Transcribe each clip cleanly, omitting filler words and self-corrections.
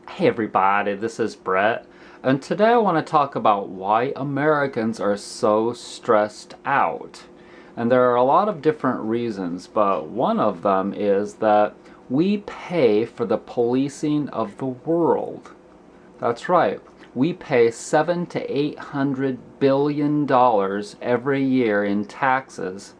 Hey everybody, this is Brett, and today I want to talk about why Americans are so stressed out. And there are a lot of different reasons, but one of them is that we pay for the policing of the world. That's right. We pay $700 to $800 billion every year in taxes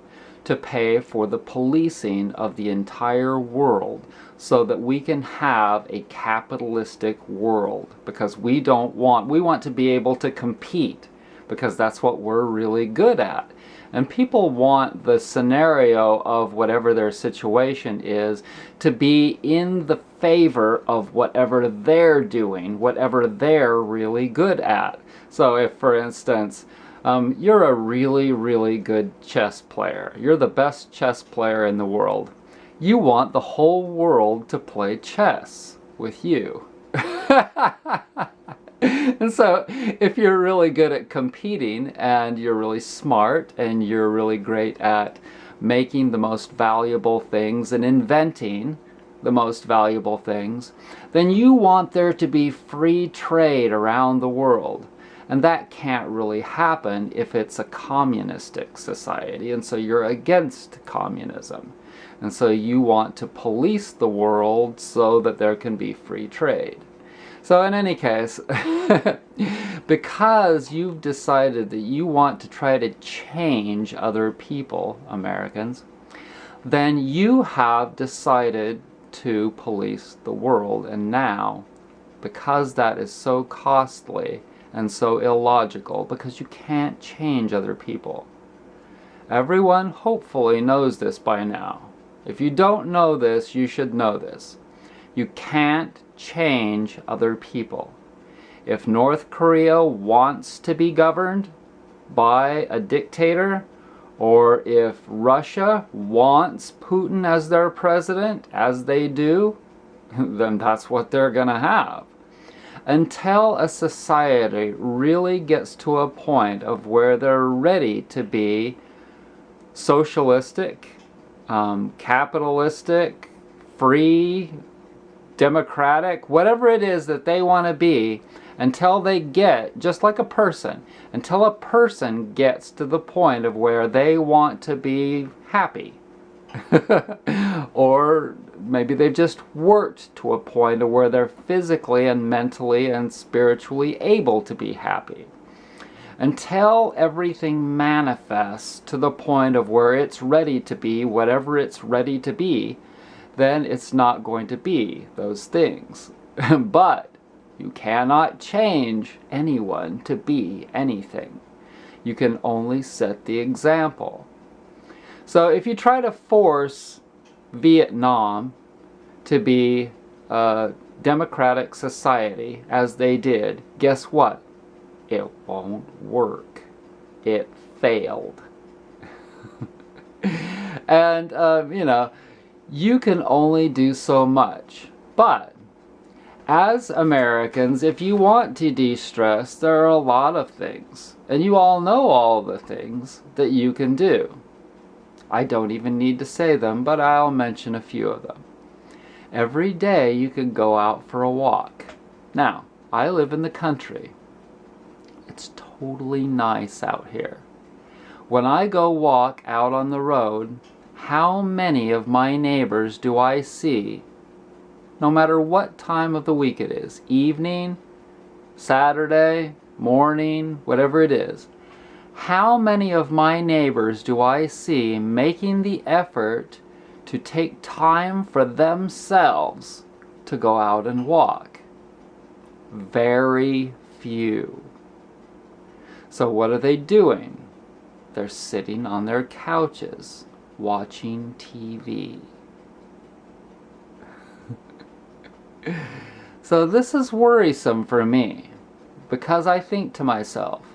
to pay for the policing of the entire world so that we can have a capitalistic world, because we want to be able to compete, because that's what we're really good at. And people want the scenario of whatever their situation is to be in the favor of whatever they're doing, whatever they're really good at. So if, for instance, you're a really, really good chess player. You're the best chess player in the world. You want the whole world to play chess with you. And so, if you're really good at competing, and you're really smart, and you're really great at making the most valuable things and inventing the most valuable things, then you want there to be free trade around the world. And that can't really happen if it's a communistic society, and so you're against communism. And so you want to police the world so that there can be free trade. So in any case, because you've decided that you want to try to change other people, Americans, then you have decided to police the world. And now, because that is so costly and so illogical, because you can't change other people. Everyone hopefully knows this by now. If you don't know this, you should know this. You can't change other people. If North Korea wants to be governed by a dictator, or if Russia wants Putin as their president, as they do, then that's what they're gonna have. Until a society really gets to a point of where they're ready to be socialistic, capitalistic, free, democratic, whatever it is that they want to be, until they get, just like a person, until a person gets to the point of where they want to be happy. Or maybe they've just worked to a point of where they're physically and mentally and spiritually able to be happy. Until everything manifests to the point of where it's ready to be whatever it's ready to be, then it's not going to be those things. But you cannot change anyone to be anything. You can only set the example. So if you try to force Vietnam to be a democratic society, as they did, guess what? It won't work. It failed. And, you can only do so much. But as Americans, if you want to de-stress, there are a lot of things. And you all know all the things that you can do. I don't even need to say them, but I'll mention a few of them. Every day you can go out for a walk. Now, I live in the country. It's totally nice out here. When I go walk out on the road, how many of my neighbors do I see, no matter what time of the week it is, evening, Saturday, morning, whatever it is, how many of my neighbors do I see making the effort to take time for themselves to go out and walk? Very few. So what are they doing? They're sitting on their couches watching TV. So this is worrisome for me, because I think to myself,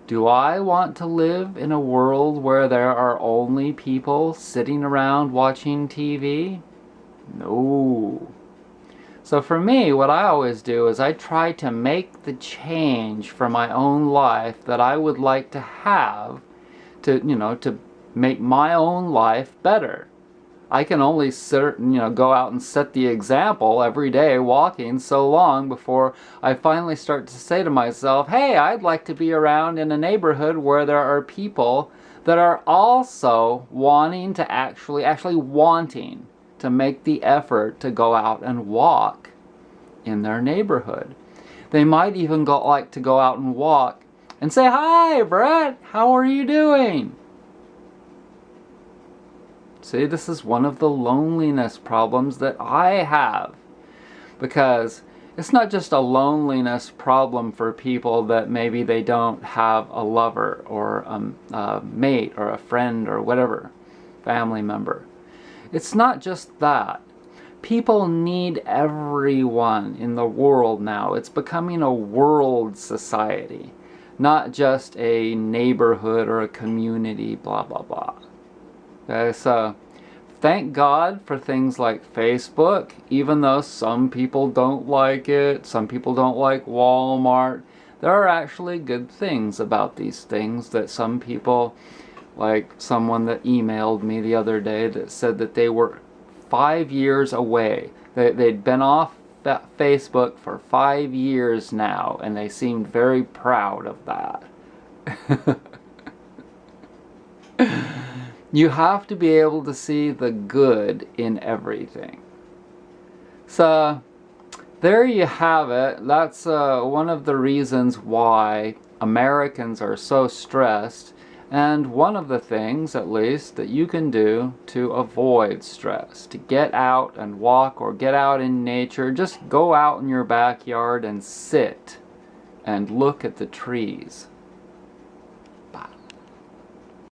do I want to live in a world where there are only people sitting around watching TV? No. So for me, what I always do is I try to make the change for my own life that I would like to have to make my own life better. I can only go out and set the example every day walking so long before I finally start to say to myself, hey, I'd like to be around in a neighborhood where there are people that are also wanting to actually wanting to make the effort to go out and walk in their neighborhood. They might even like to go out and walk and say, hi, Brett, how are you doing? See, this is one of the loneliness problems that I have, because it's not just a loneliness problem for people that maybe they don't have a lover or a mate or a friend or whatever, family member. It's not just that. People need everyone in the world now. It's becoming a world society, not just a neighborhood or a community, blah, blah, blah. Okay, so thank God for things like Facebook, even though some people don't like it, some people don't like Walmart. There are actually good things about these things that some people, like someone that emailed me the other day that said that they were 5 years away. They'd been off Facebook for 5 years now, and they seemed very proud of that. You have to be able to see the good in everything. So, there you have it. That's one of the reasons why Americans are so stressed, and one of the things, at least, that you can do to avoid stress. To get out and walk or get out in nature. Just go out in your backyard and sit and look at the trees.